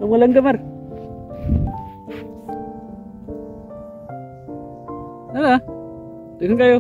Ang walang gamar. Ano? Tingnan kayo.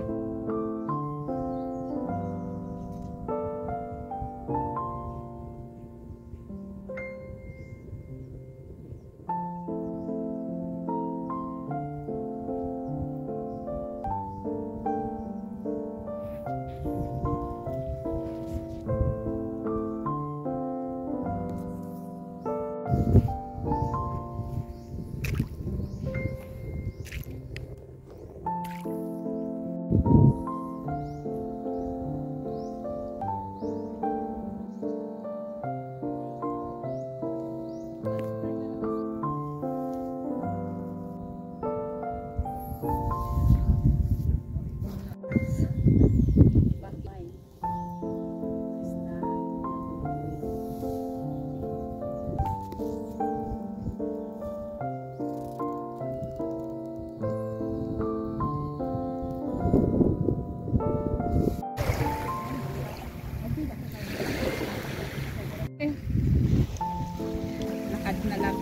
Lakad na lang.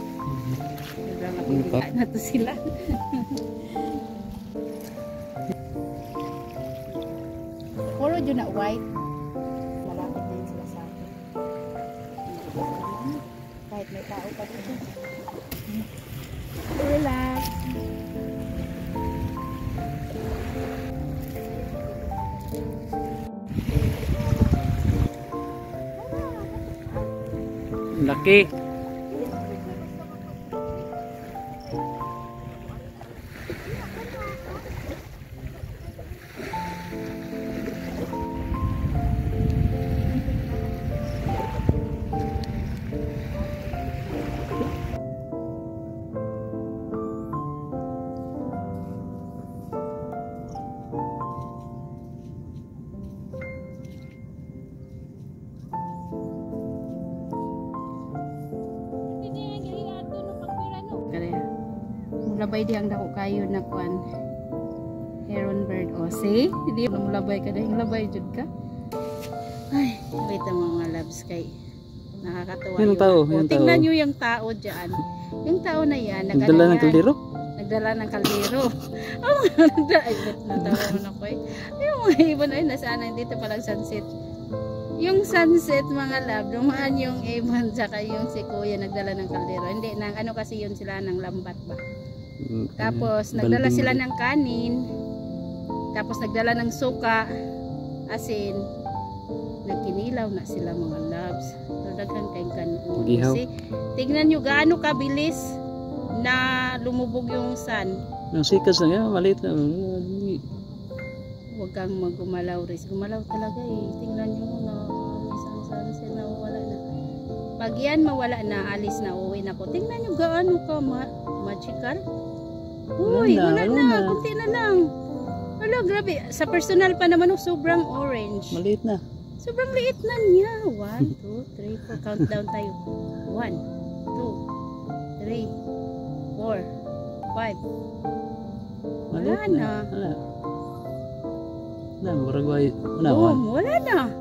Naglalakad na to sila. Puro dyan na white. Malapit na yun sila sa akin. Kahit may tao pa dito. Relax. Laki. Mulabay di ang dako kayo na kuan heron bird o see hindi mo mulabay ka dahil labay jud ka. Ay wait ang mga loves kay nakakatuwa yung tao, tingnan nyo yung tao dyan, yung tao na yan nagdala ng kaldero, oh natawa mo na ko eh yung mga ibon ay nasaan dito palang sunset, yung sunset mga love dumaan yung ibon saka yung si kuya nagdala ng kaldero, hindi nang ano kasi yun sila ng lambat ba. Tapos nagdala sila ng kanin, tapos nagdala ng suka, asin, nagkinilaw na sila mga loves. So daghan kayong kanin. Tingnan nyo gaano kabilis na lumubog yung sun. Ang sikas na yan, maliit na. Huwag kang magumalaw rin. Gumalaw talaga eh. Tingnan nyo na isang sunset na wala na. Pag yan mawala na, alis na, uwi na ko. Tingnan nyo gaano ka magical. Uy, wala na. Kunti na lang. Wala, grabe. Sa personal pa naman, sobrang orange. Maliit na. Sobrang liit na niya. 1, 2, 3, 4. Countdown tayo. 1, 2, 3, 4, 5. Wala na. Wala. Wala. Wala na.